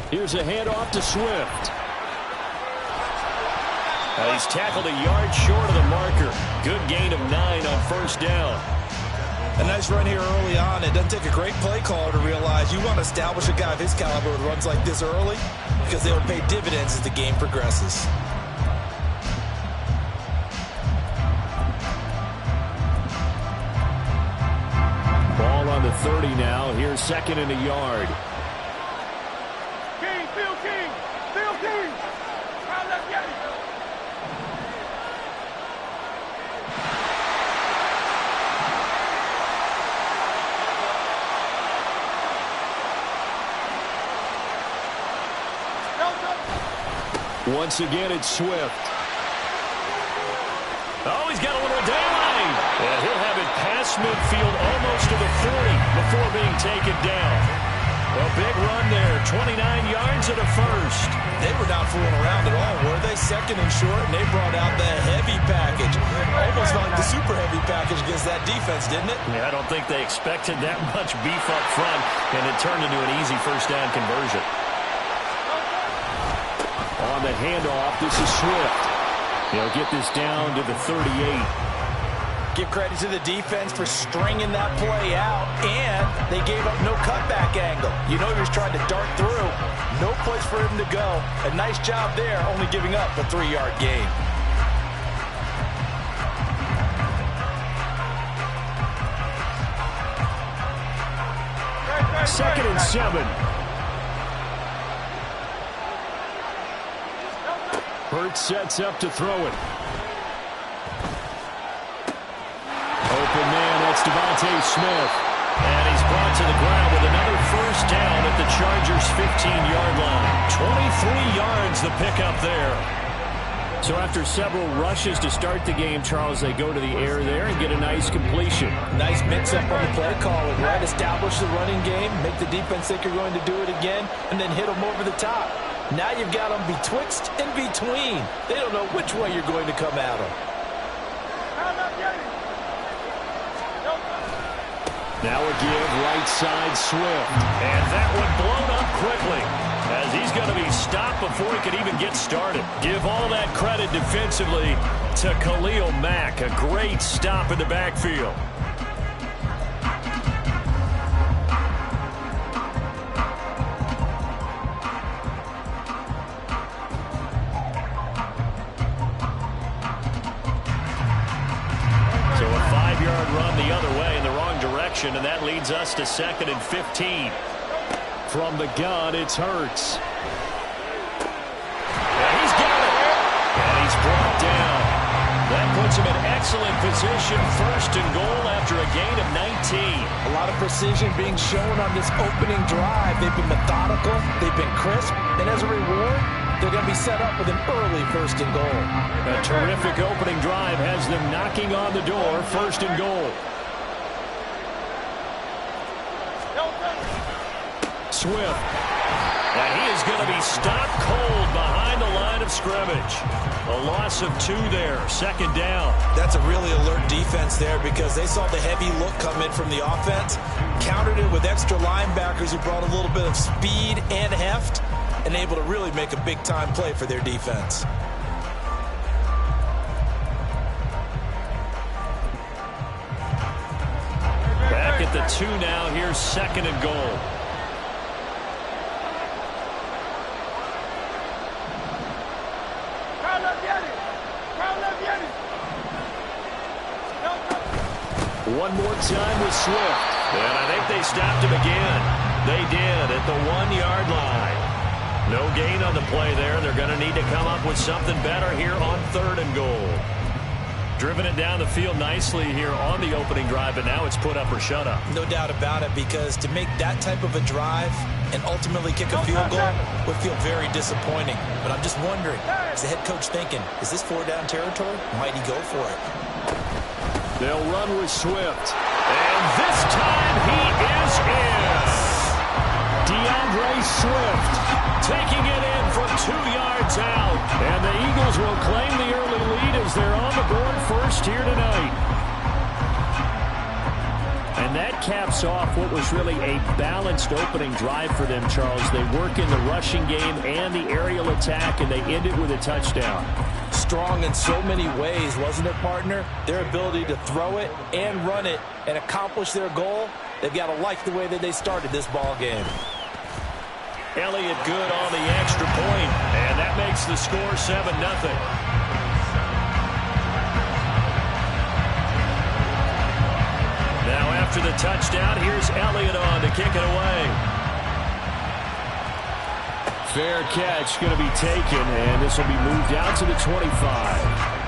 Here's a handoff to Swift. He's tackled a yard short of the marker. Good gain of 9 on first down. A nice run here early on. It doesn't take a great play caller to realize you want to establish a guy of his caliber with runs like this early because they will pay dividends as the game progresses. Ball on the 30 now. Here's second and a yard. King, Phil King, Phil King. Let's get it. Once again, it's Swift. Oh, he's got a little daylight. Yeah, he'll have it past midfield almost to the 40 before being taken down. A big run there, 29 yards and a first. They were not fooling around at all, were they? Second and short, and they brought out the heavy package. Almost like the super heavy package against that defense, didn't it? Yeah, I don't think they expected that much beef up front, and it turned into an easy first down conversion. On the handoff, this is Swift. He'll get this down to the 38. Give credit to the defense for stringing that play out, and they gave up no cutback angle. You know he was trying to dart through. No place for him to go. A nice job there, only giving up a 3-yard gain. Second and 7. Curt sets up to throw it. Open man, that's Devontae Smith. And he's brought to the ground with another first down at the Chargers' 15-yard line. 23 yards the pickup there. So after several rushes to start the game, Charles, they go to the air there and get a nice completion. Nice mix-up on the play call. Right, establish the running game, make the defense think you're going to do it again, and then hit them over the top. Now you've got them betwixt and between. They don't know which way you're going to come at them. Now a give, right side Swift. And that one blown up quickly as he's going to be stopped before he could even get started. Give all that credit defensively to Khalil Mack. A great stop in the backfield. The other way in the wrong direction, and that leads us to second and 15. From the gun, it's Hurts. And he's got it. And he's brought down. That puts him in excellent position, first and goal after a gain of 19. A lot of precision being shown on this opening drive. They've been methodical, they've been crisp, and as a reward, they're going to be set up with an early first and goal. A terrific opening drive has them knocking on the door, first and goal. Swift. And he is going to be stopped cold behind the line of scrimmage. A loss of 2 there, second down. That's a really alert defense there because they saw the heavy look come in from the offense, countered it with extra linebackers who brought a little bit of speed and heft, and able to really make a big-time play for their defense. Back at the 2 now, here's second and goal. One more time with Swift. And I think they stopped him again. They did at the 1-yard line. No gain on the play there. They're going to need to come up with something better here on third and goal. Driven it down the field nicely here on the opening drive, but now it's put up or shut up. No doubt about it, because to make that type of a drive and ultimately kick a field goal would feel very disappointing. But I'm just wondering, is the head coach thinking, is this 4-down territory? Might he go for it? They'll run with Swift. And this time he is in. DeAndre Swift taking it in from 2 yards out. And the Eagles will claim the early lead as they're on the board first here tonight. And that caps off what was really a balanced opening drive for them, Charles. They work in the rushing game and the aerial attack, and they end it with a touchdown. Strong in so many ways, wasn't it, partner? Their ability to throw it and run it and accomplish their goal, they've got to like the way that they started this ball game. Elliott good on the extra point, and that makes the score 7-0. Now after the touchdown, here's Elliott on to kick it away. Fair catch going to be taken, and this will be moved out to the 25.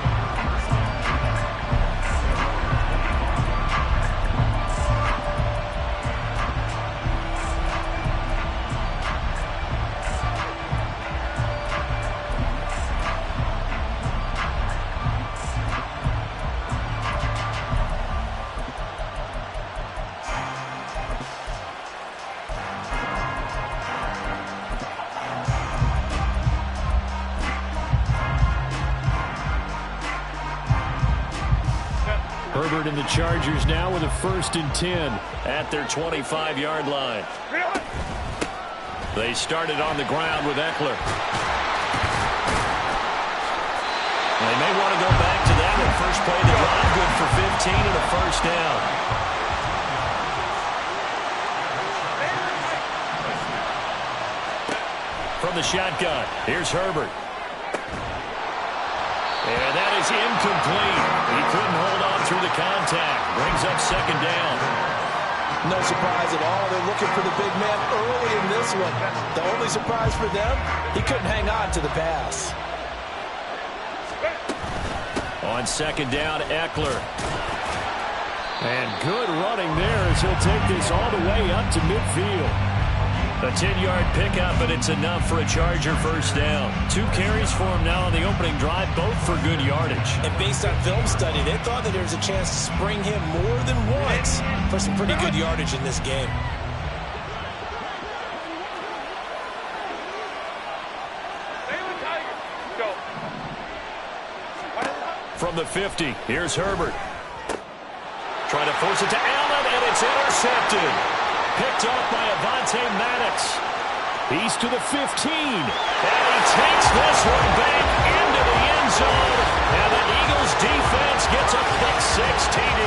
Herbert and the Chargers now with a 1st and 10 at their 25-yard line. They started on the ground with Eckler. They may want to go back to that one. First play of the drive, good for 15 and a 1st down. From the shotgun, here's Herbert. And that is incomplete. He couldn't hold on through the contact. Brings up 2nd down. No surprise at all. They're looking for the big man early in this one. The only surprise for them, he couldn't hang on to the pass. On 2nd down, Eckler. And good running there as he'll take this all the way up to midfield. A 10-yard pickup, but it's enough for a Charger 1st down. 2 carries for him now on the opening drive, both for good yardage. And based on film study, they thought that there was a chance to spring him more than once for some pretty good yardage in this game. From the 50, here's Herbert. Trying to force it to Allen, and it's intercepted. Picked off by Avonte Maddox. He's to the 15. And he takes this one back into the end zone. And the Eagles defense gets a pick-6 TD.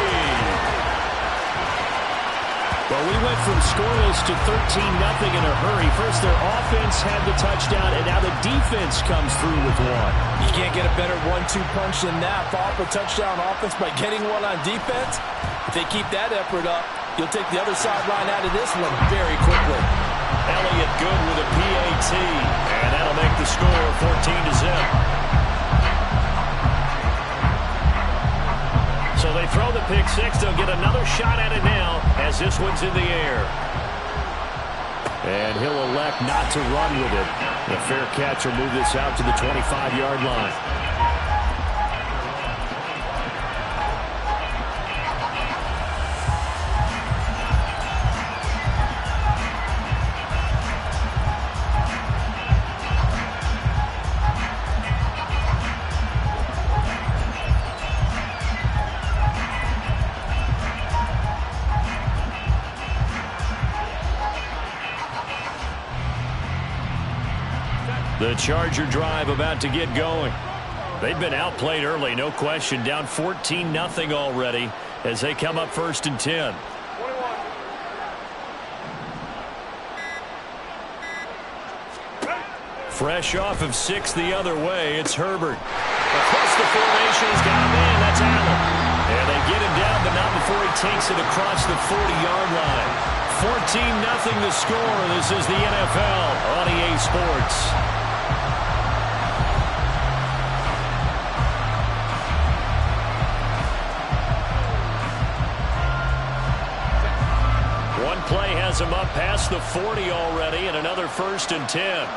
Well, we went from scoreless to 13-0 in a hurry. First, their offense had the touchdown, and now the defense comes through with one. You can't get a better 1-2 punch than that. Follow up a touchdown offense by getting one on defense. If they keep that effort up, you'll take the other sideline out of this one very quickly. Elliott good with a PAT, and that'll make the score 14-0. So they throw the pick-6. They'll get another shot at it now as this one's in the air. And he'll elect not to run with it. The fair catch will move this out to the 25-yard line. The Charger drive about to get going. They've been outplayed early, no question. Down 14-0 already as they come up 1st and 10. Fresh off of 6 the other way, it's Herbert. Across the formation, he's got a man. That's Allen. And they get him down, but not before he takes it across the 40-yard line. 14-0 the score. This is the NFL on EA Sports. Play has him up past the 40 already, and another 1st and 10.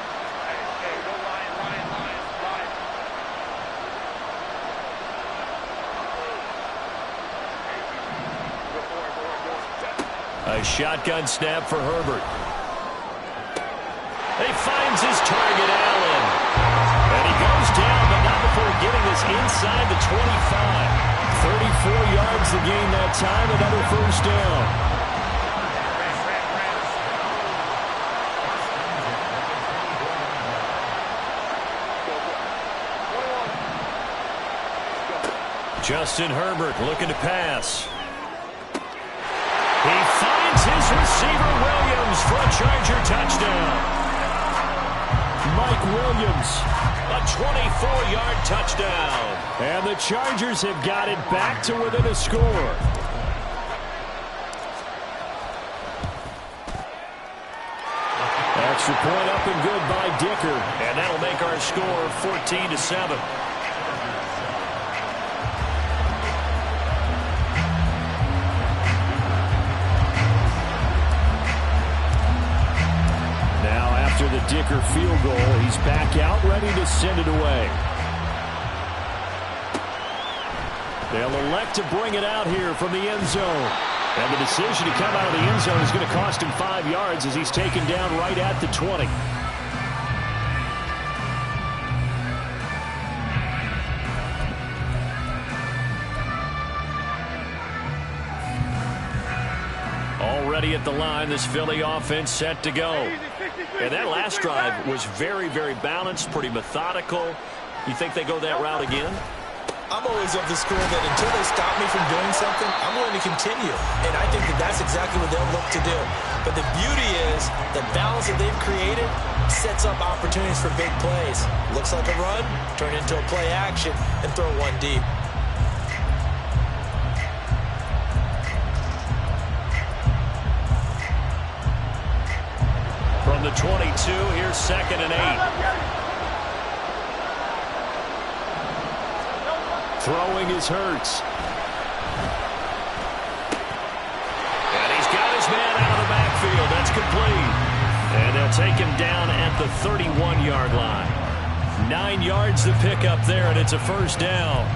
A shotgun snap for Herbert. He finds his target, Allen. And he goes down, but not before getting this inside the 25. 34 yards to gain that time, another first down. Justin Herbert looking to pass. He finds his receiver Williams for a Charger touchdown. Mike Williams, a 24-yard touchdown. And the Chargers have got it back to within a score. Extra point up and good by Dicker. And that'll make our score 14-7. After the Dicker field goal, he's back out, ready to send it away. They'll elect to bring it out here from the end zone. And the decision to come out of the end zone is going to cost him 5 yards as he's taken down right at the 20. Already at the line, this Philly offense set to go. And that last drive was very, very balanced, pretty methodical. You think they go that route again? I'm always of the school that until they stop me from doing something, I'm willing to continue. And I think that that's exactly what they'll look to do. But the beauty is the balance that they've created sets up opportunities for big plays. Looks like a run, turn into a play action, and throw one deep. From the 22, here's 2nd and 8. Throwing is Hurts. And he's got his man out of the backfield. That's complete. And they'll take him down at the 31-yard line. 9 yards to pick up there, and it's a first down.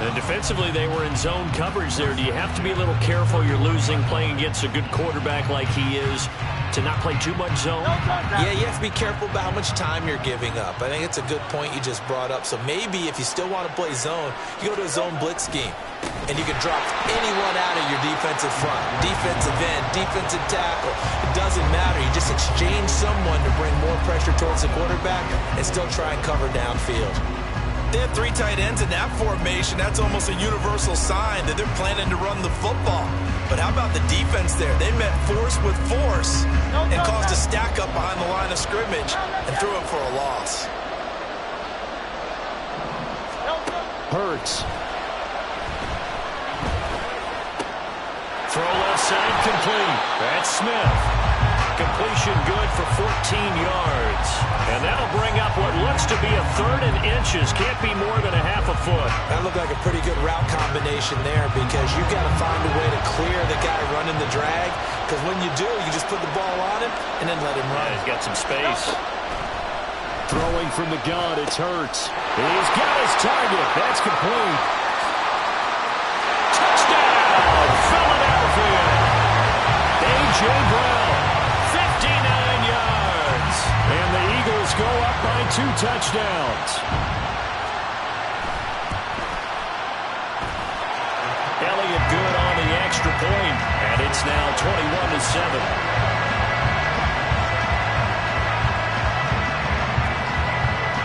And defensively, they were in zone coverage there. Do you have to be a little careful? You're losing playing against a good quarterback like he is to not play too much zone? Yeah, you have to be careful about how much time you're giving up. I think it's a good point you just brought up. So maybe if you still want to play zone, you go to a zone blitz scheme. And you can drop anyone out of your defensive front. Defensive end, defensive tackle. It doesn't matter. You just exchange someone to bring more pressure towards the quarterback and still try and cover downfield. They have 3 tight ends in that formation. That's almost a universal sign that they're planning to run the football. But how about the defense there? They met force with force and caused a stack up behind the line of scrimmage and threw it for a loss. Hurts. Throw left side complete. That's Smith. Completion good for 14 yards. And that'll bring up what looks to be a 3rd and inches. Can't be more than a half a foot. That looked like a pretty good route combination there because you've got to find a way to clear the guy running the drag. Because when you do, you just put the ball on him and then let him run. Yeah, he's got some space. Throwing from the gun, it's Hurts. He's got his target. That's complete. Touchdown, Philadelphia. A.J. Brown. 59 yards. And the Eagles go up by 2 touchdowns. Elliott good on the extra point. And it's now 21-7.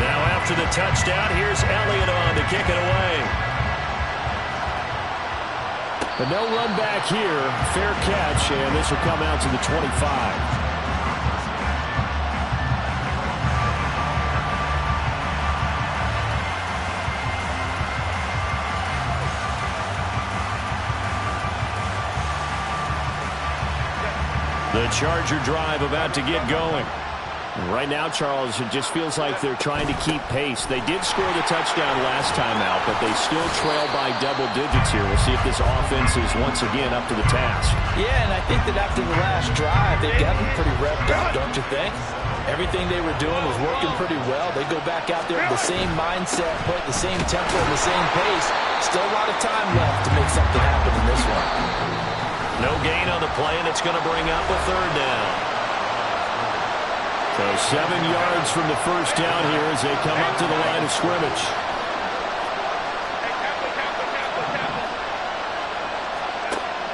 Now after the touchdown, here's Elliott on to kick it away. But no run back here. Fair catch, and this will come out to the 25. The Charger drive about to get going. Right now, Charles, it just feels like they're trying to keep pace. They did score the touchdown last time out, but they still trail by double digits here. We'll see if this offense is once again up to the task. Yeah, and I think that after the last drive, they've gotten pretty revved up, don't you think? Everything they were doing was working pretty well. They go back out there with the same mindset, put the same tempo and the same pace. Still a lot of time left to make something happen in this one. No gain on the play, and it's going to bring up a 3rd down. So 7 yards from the first down here as they come up to the line of scrimmage.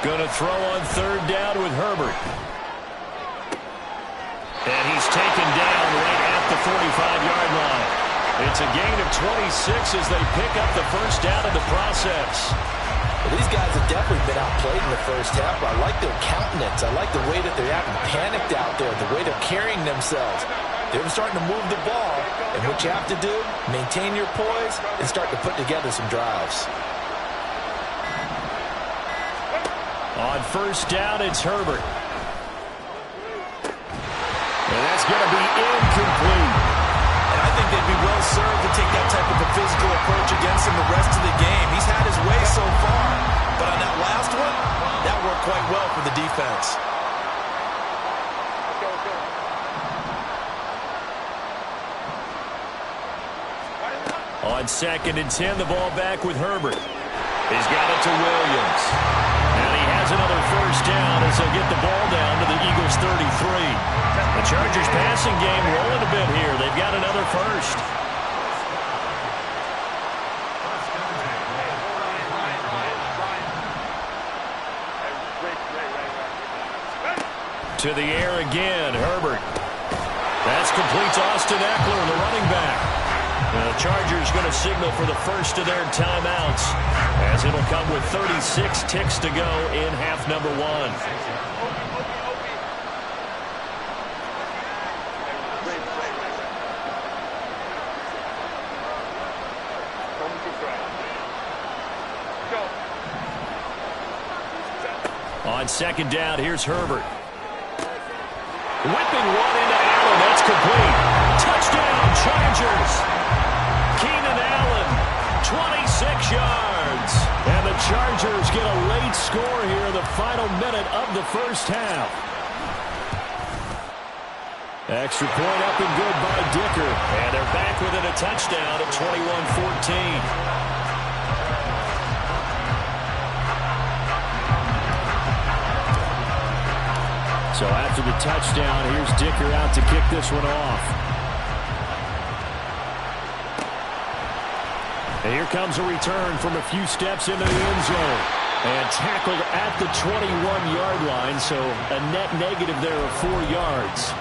Going to throw on third down with Herbert. And he's taken down right at the 45-yard line. It's a gain of 26 as they pick up the first down in the process. Well, these guys have definitely been outplayed in the first half, but I like their countenance. I like the way that they're acting panicked out there, the way they're carrying themselves. They're starting to move the ball, and what you have to do, maintain your poise and start to put together some drives. On first down, it's Herbert. And that's going to be incomplete. And I think they'd be well served to take that type of a physical approach against him the rest of the game. He's had his way so far, but on that last one, that worked quite well for the defense. On 2nd and 10, the ball back with Herbert. He's got it to Williams. And he has another first down as they'll get the ball down to the Eagles' 33. The Chargers passing game rolling a bit here. They've got another first. To the air again, Herbert. That's complete to Austin Eckler, the running back. The Chargers going to signal for the first of their timeouts as it'll come with 36 ticks to go in half number 1. On 2nd down, here's Herbert. Whipping one into Allen. That's complete. Touchdown, Chargers. Keenan Allen, 26 yards. And the Chargers get a late score here in the final minute of the first half. Extra point up and good by Dicker. And they're back within a touchdown at 21-14. So after the touchdown, here's Dicker out to kick this one off. And here comes a return from a few steps into the end zone. And tackled at the 21-yard line, so a net negative there of 4 yards.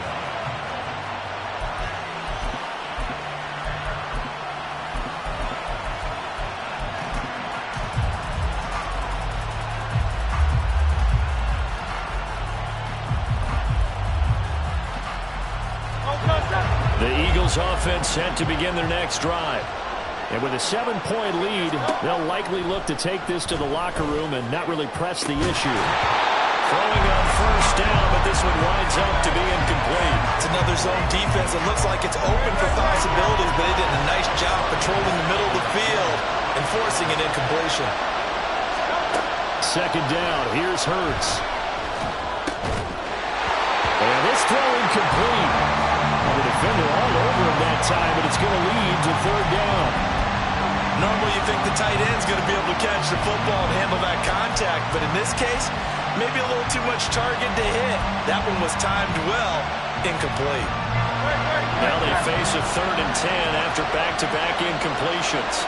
The Eagles offense set to begin their next drive. And with a 7-point lead, they'll likely look to take this to the locker room and not really press the issue. Throwing on first down, but this one winds up to be incomplete. It's another zone defense. It looks like it's open for possibilities, but they did a nice job patrolling the middle of the field and forcing an incompletion. 2nd down, here's Hurts. And this throw incomplete. The defender all over him that time, but it's going to lead to 3rd down. Normally you think the tight end's going to be able to catch the football and handle that contact, but in this case, maybe a little too much target to hit. That one was timed well, incomplete. Now they face a 3rd and 10 after back-to-back incompletions.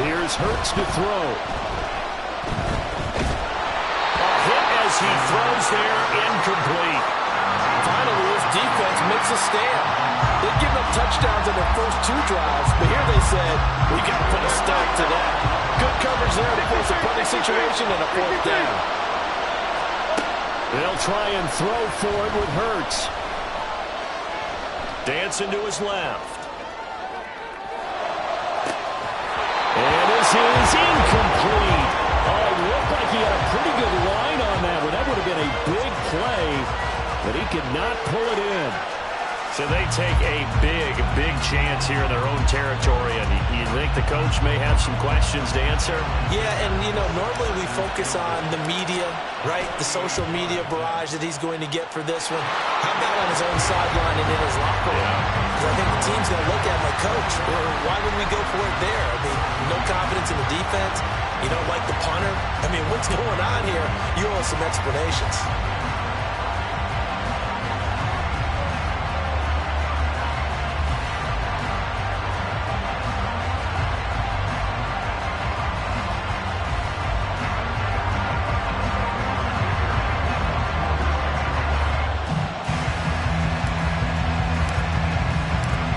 Here's Hurts to throw. A hit as he throws there, incomplete. Finally, this defense makes a stand. They've given up touchdowns in their first 2 drives, but here they said, we got to put a stop to that. Good coverage there to force a punting situation and a 4th down. They'll try and throw for it with Hurts. Dancing to his left. And this is incomplete. Oh, it looked like he had a pretty good line on that one. That would have been a big play. But he could not pull it in. So they take a big chance here in their own territory. And you think the coach may have some questions to answer? Yeah, and, you know, normally we focus on the media, right? The social media barrage that he's going to get for this one. How about on his own sideline and in his locker room? Because I think the team's going to look at him like, Coach, why would we go for it there? I mean, no confidence in the defense. You don't like the punter. I mean, what's going on here? You owe us some explanations.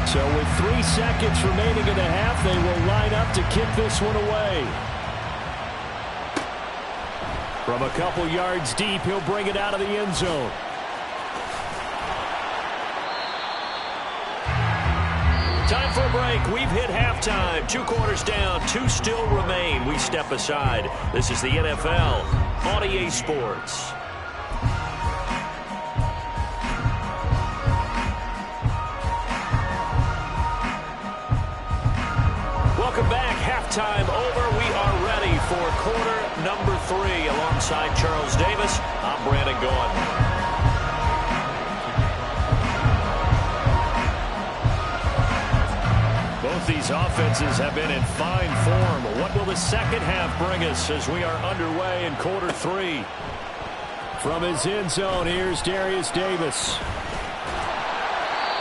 So with 3 seconds remaining in the half, they will line up to kick this one away. From a couple yards deep, he'll bring it out of the end zone. Time for a break. We've hit halftime. 2 quarters down. 2 still remain. We step aside. This is the NFL on EA Sports. Welcome back. Halftime over. We are ready for quarter number 3. Alongside Charles Davis, I'm Brandon Gaughan. Both these offenses have been in fine form. What will the second half bring us as we are underway in quarter 3? From his end zone, here's Darius Davis.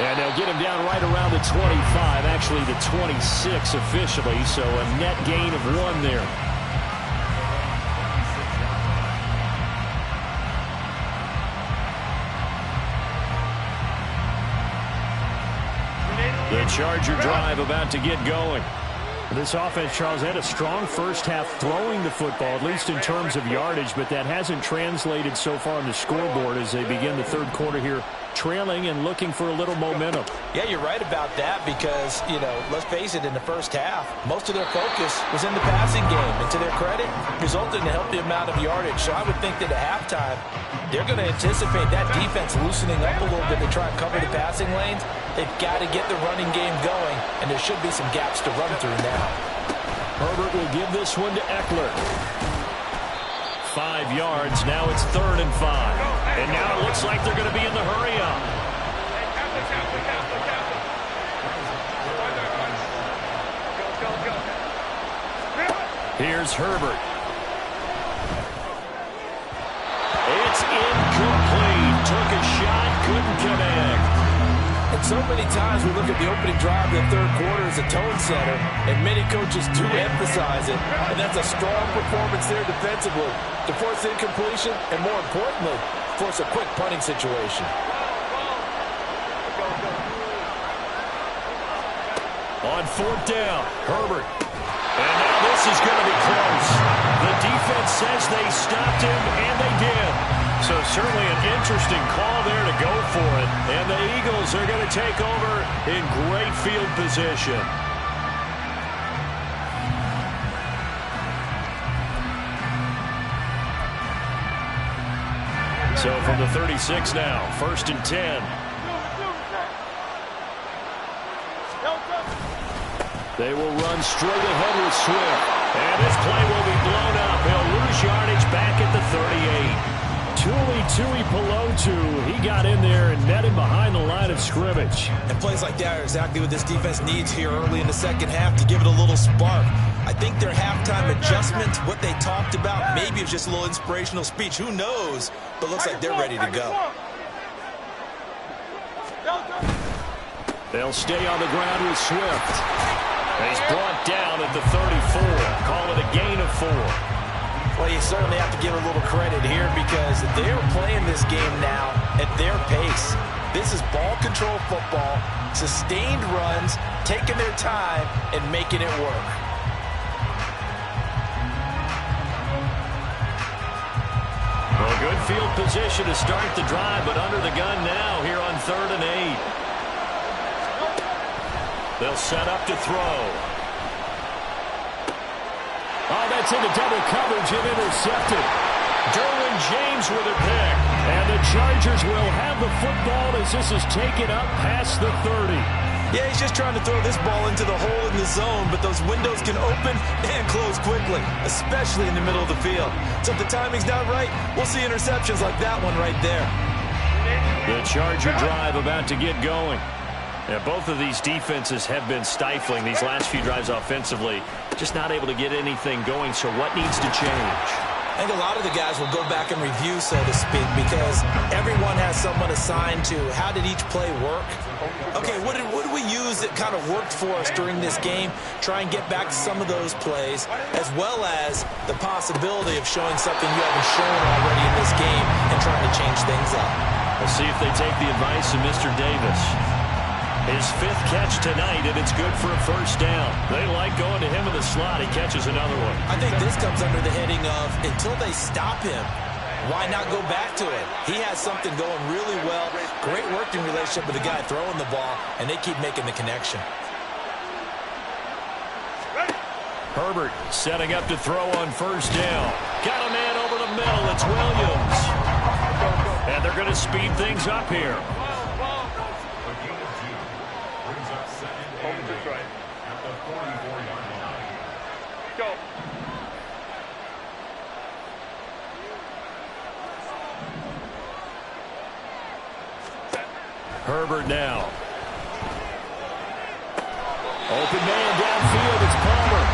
And they'll get him down right around the 25, actually the 26 officially, so a net gain of 1 there. The Charger drive about to get going. This offense, Charles, had a strong first half throwing the football, at least in terms of yardage, but that hasn't translated so far on the scoreboard as they begin the third quarter here, trailing and looking for a little momentum. Yeah, you're right about that because, you know, let's face it, in the first half, most of their focus was in the passing game. And to their credit, resulted in a healthy amount of yardage. So I would think that at halftime, they're going to anticipate that defense loosening up a little bit to try and cover the passing lanes. They've got to get the running game going, and there should be some gaps to run through now. Herbert will give this one to Eckler. 5 yards. Now it's 3rd and 5. And now it looks like they're going to be in the hurry-up. Here's Herbert. It's incomplete. Took a shot, couldn't connect. And so many times we look at the opening drive of the third quarter as a tone setter, and many coaches do emphasize it. And that's a strong performance there defensively to force incompletion and, more importantly, force a quick punting situation. On 4th down, Herbert. And now this is going to be close. The defense says they stopped him, and they did. So certainly an interesting call there to go for it. And the Eagles are going to take over in great field position. So from the 36 now, 1st and 10. They will run straight ahead with Swift. And this play will be blown up. He'll lose yardage back at the 38. Tui Pelotu, he got in there and met him behind the line of scrimmage. And plays like that are exactly what this defense needs here early in the second half to give it a little spark. I think their halftime adjustment, what they talked about, maybe it's just a little inspirational speech. Who knows? But looks like they're ready to go. They'll stay on the ground with Swift. And he's brought down at the 34. Call it a gain of 4. Well, you certainly have to give a little credit here because they're playing this game now at their pace. This is ball control football, sustained runs, taking their time, and making it work. Well, good field position to start the drive, but under the gun now here on 3rd and 8. They'll set up to throw. Oh, that's into double coverage and intercepted. Derwin James with a pick. And the Chargers will have the football as this is taken up past the 30. Yeah, he's just trying to throw this ball into the hole in the zone, but those windows can open and close quickly, especially in the middle of the field. So if the timing's not right, we'll see interceptions like that one right there. The Charger drive about to get going. Yeah, both of these defenses have been stifling these last few drives offensively. Just not able to get anything going, so what needs to change? I think a lot of the guys will go back and review, so to speak, because everyone has someone assigned to how did each play work. Okay, what did we use that kind of worked for us during this game? Try and get back to some of those plays, as well as the possibility of showing something you haven't shown already in this game and trying to change things up. We'll see if they take the advice of Mr. Davis. His 5th catch tonight, and it's good for a first down. They like going to him in the slot. He catches another one. I think this comes under the heading of until they stop him, why not go back to it? He has something going really well. Great working relationship with the guy throwing the ball, and they keep making the connection. Herbert setting up to throw on first down. Got a man over the middle. It's Williams. And they're going to speed things up here. Herbert now. Open man downfield. It's Palmer.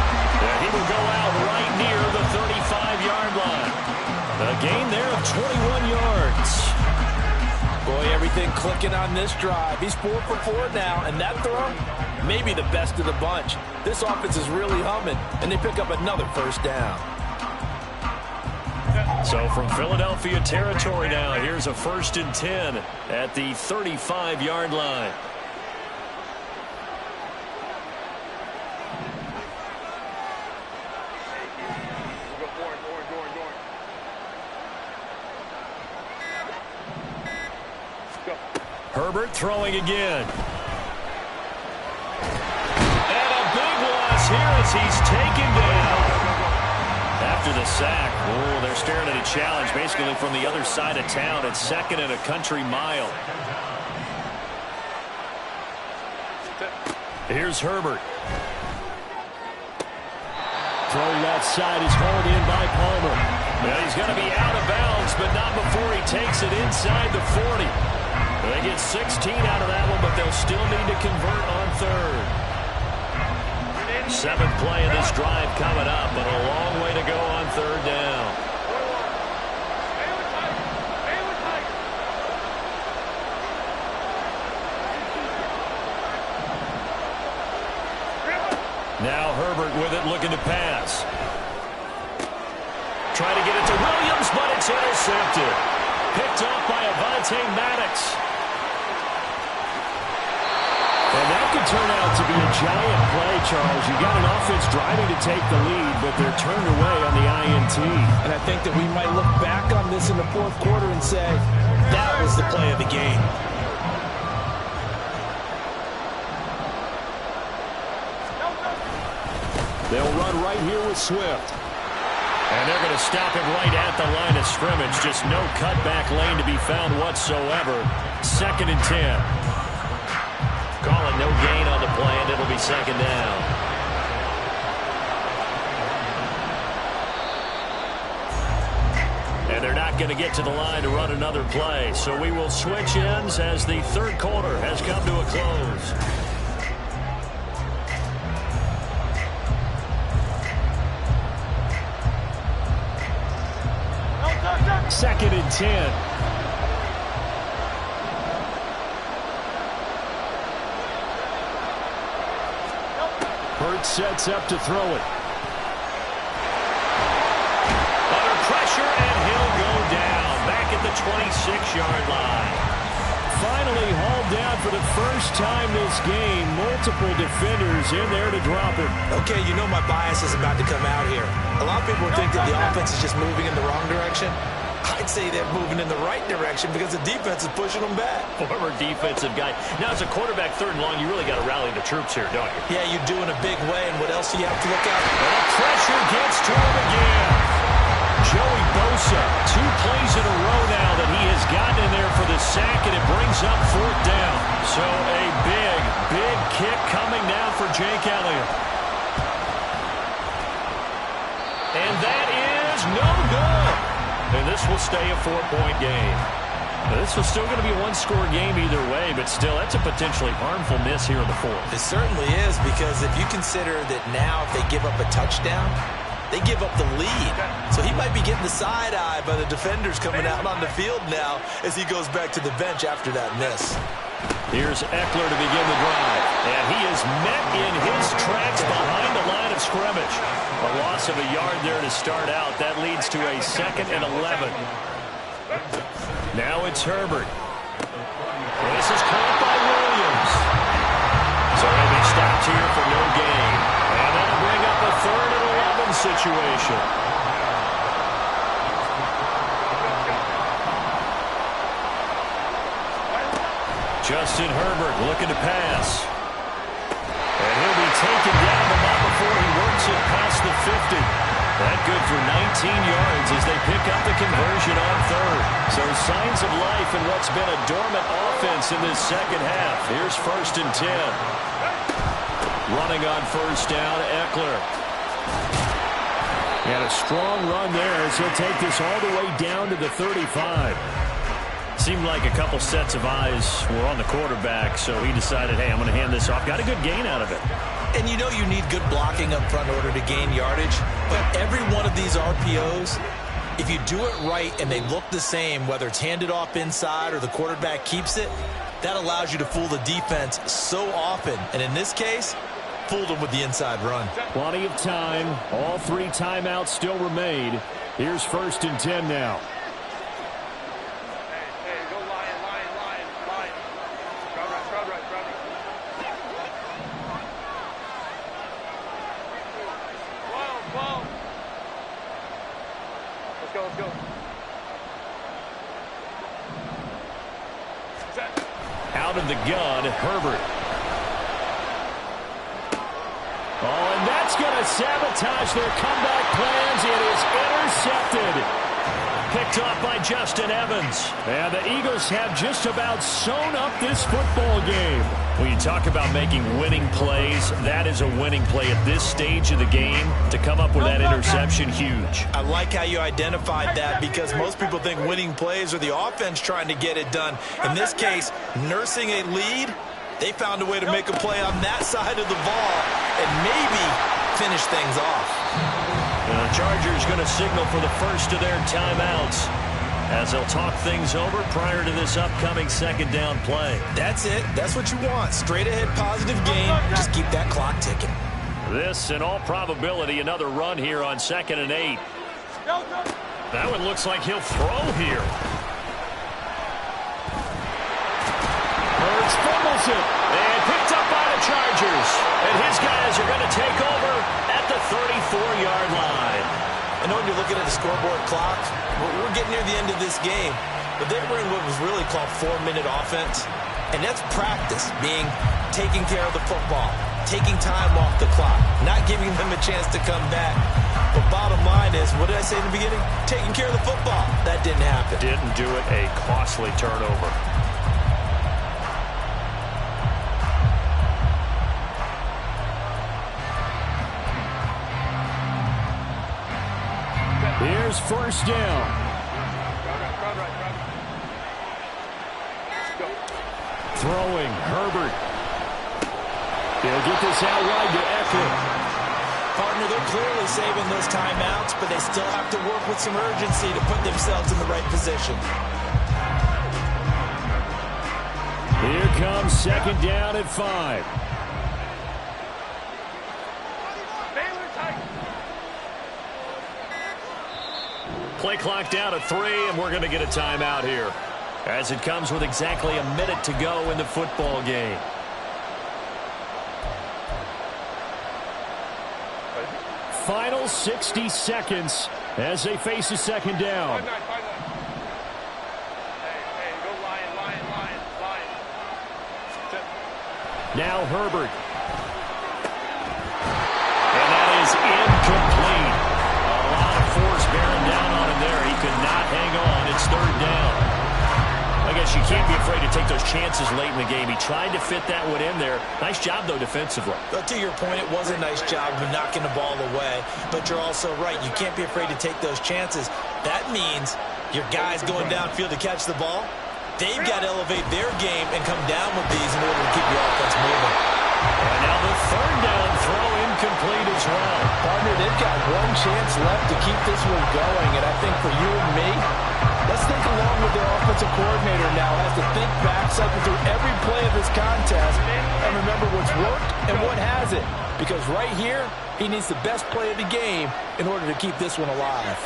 And he will go out right near the 35-yard line. A gain there of 21 yards. Boy, everything clicking on this drive. He's 4 for 4 now, and that throw, maybe the best of the bunch. This offense is really humming, and they pick up another first down. So from Philadelphia territory now, here's a 1st and 10 at the 35-yard line. Herbert throwing again. And a big loss here as he's taken down. After the sack, they're staring at a challenge basically from the other side of town. It's 2nd and a country mile. Here's Herbert. Throw left side is hauled in by Palmer. Well, he's going to be out of bounds, but not before he takes it inside the 40. They get 16 out of that one, but they'll still need to convert on 3rd. 7th play of this drive coming up, but a long way to go on 3rd down. Now Herbert with it, looking to pass. Trying to get it to Williams, but it's intercepted. Picked off by Avonte Maddox. And that could turn out to be a giant play, Charles. You've got an offense driving to take the lead, but they're turned away on the INT. And I think that we might look back on this in the 4th quarter and say, that was the play of the game. They'll run right here with Swift. And they're going to stop him right at the line of scrimmage. Just no cutback lane to be found whatsoever. 2nd and 10. Calling no gain on the play, and it'll be 2nd down. And they're not going to get to the line to run another play. So we will switch ends as the 3rd quarter has come to a close. Second and 10. Curt sets up to throw it. Under pressure, and he'll go down. Back at the 26-yard line. Finally hauled down for the first time this game. Multiple defenders in there to drop him. Okay, you know my bias is about to come out here. A lot of people think that the offense is just moving in the wrong direction. I'd say they're moving in the right direction because the defense is pushing them back. Former defensive guy. Now, as a quarterback 3rd and long, you really got to rally the troops here, don't you? Yeah, you do in a big way, and what else do you have to look out for? And pressure gets to him again. Joey Bosa, 2 plays in a row now that he has gotten in there for the sack, and it brings up 4th down. So a big, big kick coming now for Jake Elliott. And that is no good. And this will stay a 4-point game. Now, this was still going to be a 1-score game either way, but still, that's a potentially harmful miss here in the 4th. It certainly is, because if you consider that now if they give up a touchdown, they give up the lead. So he might be getting the side eye by the defenders coming out on the field now as he goes back to the bench after that miss. Here's Eckler to begin the drive. And he is met in his tracks behind the line of scrimmage. A loss of a yard there to start out. That leads to a 2nd and 11. Now it's Herbert. This is caught by Williams. here for no gain. And that'll bring up a 3rd and 11 situation. Justin Herbert looking to pass. And he'll be taken down, but not before he works it past the 50. That good for 19 yards as they pick up the conversion on 3rd. So signs of life in what's been a dormant offense in this second half. Here's 1st and 10. Running on 1st down, Eckler. And a strong run there as he'll take this all the way down to the 35. Seemed like a couple sets of eyes were on the quarterback, so he decided, hey, I'm going to hand this off. Got a good gain out of it. And you know you need good blocking up front in order to gain yardage. But every one of these RPOs, if you do it right and they look the same, whether it's handed off inside or the quarterback keeps it, that allows you to fool the defense so often. And in this case, fooled them with the inside run. Plenty of time. All 3 timeouts still remain. Here's 1st and 10 now. Out of the gun, Herbert. Oh, and that's going to sabotage their comeback plans. It is intercepted. Picked off by Justin Evans. And the Eagles have just about sewn up this football game. When you talk about making winning plays, that is a winning play at this stage of the game. To come up with that interception, huge. I like how you identified that because most people think winning plays are the offense trying to get it done. In this case, nursing a lead, they found a way to make a play on that side of the ball and maybe finish things off. The Chargers going to signal for the first of their timeouts as they'll talk things over prior to this upcoming 2nd down play. That's it. That's what you want. Straight ahead positive game. Just keep that clock ticking. This, in all probability, another run here on 2nd and 8. That one looks like he'll throw here. Hurts fumbles it. And picked up by the Chargers. And his guys are going to take over at the 34-yard line. I know when you're looking at the scoreboard clock, we're getting near the end of this game. But they were in what was really called 4-minute offense. And that's practice, being taking care of the football, taking time off the clock, not giving them a chance to come back. But bottom line is, what did I say in the beginning? Taking care of the football. That didn't happen. Didn't do it. A costly turnover. Here's 1st down. Throwing, Herbert. He'll get this out wide to Eckler. Partner, they're clearly saving those timeouts, but they still have to work with some urgency to put themselves in the right position. Here comes 2nd down at 5. Play clock down to 3, and we're going to get a timeout here as it comes with exactly a minute to go in the football game. Final 60 seconds as they face a 2nd down. Now Herbert. And that is incomplete. A lot of force bearing down on him there. He could not hang on. It's 3rd down. I guess you can't be afraid to take those chances late in the game. He tried to fit that one in there. Nice job, though, defensively. But to your point, it was a nice job of knocking the ball away. But you're also right. You can't be afraid to take those chances. That means your guys going downfield to catch the ball, they've got to elevate their game and come down with these in order to keep your offense moving. And now the 3rd down throw incomplete as well. Partner, they've got one chance left to keep this one going. And I think for you and me, let's think along with their offensive coordinator now. Has to think back, cycle through every play of this contest, and remember what's worked and what hasn't. Because right here, he needs the best play of the game in order to keep this one alive.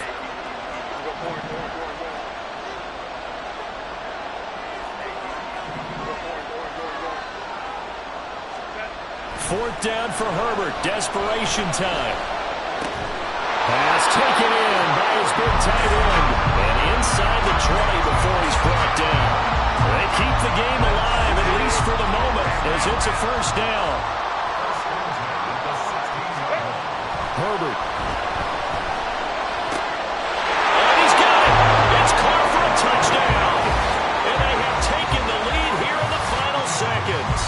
4th down for Herbert. Desperation time. Pass taken in by his big tight end. And inside the 20 before he's brought down. They keep the game alive, at least for the moment, as it's a 1st down. Herbert. And he's got it. It's caught for a touchdown. And they have taken the lead here in the final seconds.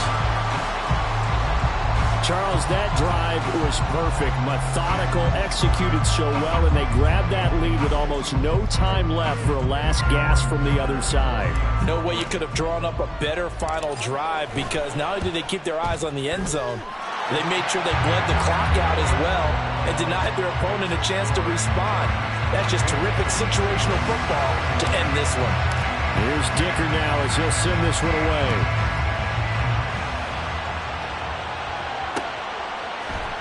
Charles, that drive was perfect. Methodical, executed so well, and they grabbed that lead with almost no time left for a last gasp from the other side. No way you could have drawn up a better final drive, because not only did they keep their eyes on the end zone, they made sure they bled the clock out as well and denied their opponent a chance to respond. That's just terrific situational football to end this one. Here's Dicker now as he'll send this one away.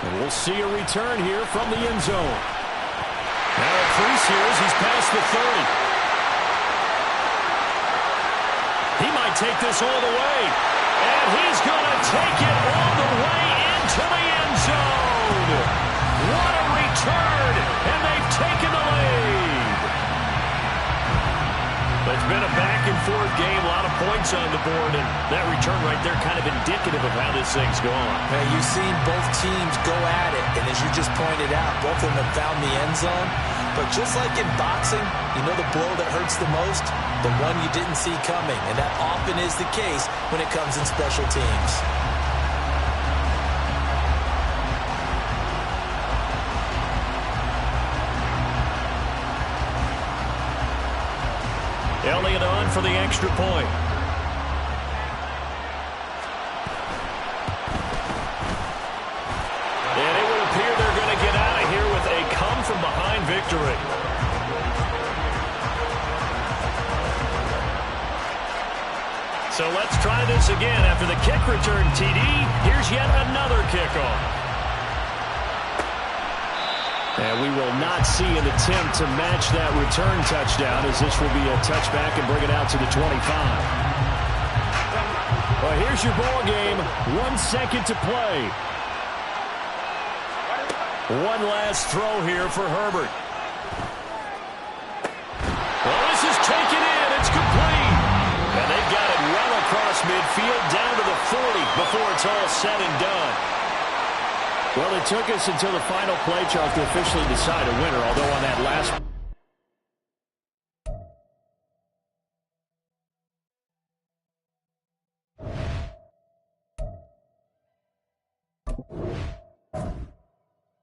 And we'll see a return here from the end zone. Now a crease here as he's past the 30. He might take this all the way. And he's going to take it all the way into the end zone. What a return. And they've taken the lead. It's been a back-and-forth game, a lot of points on the board, and that return right there kind of indicative of how this thing's going. Man, you've seen both teams go at it, and as you just pointed out, both of them have found the end zone. But just like in boxing, you know the blow that hurts the most? The one you didn't see coming, and that often is the case when it comes in special teams. Elliott on for the extra point. And it would appear they're going to get out of here with a come-from-behind victory. So let's try this again. After the kick return TD, here's yet another kickoff. And we will not see an attempt to match that return touchdown, as this will be a touchback and bring it out to the 25. Well, here's your ball game. 1 second to play. One last throw here for Herbert. Well, this is taken in. It's complete. And they've got it well across midfield down to the 40 before it's all said and done. Well, it took us until the final play, Charles, to officially decide a winner, although on that last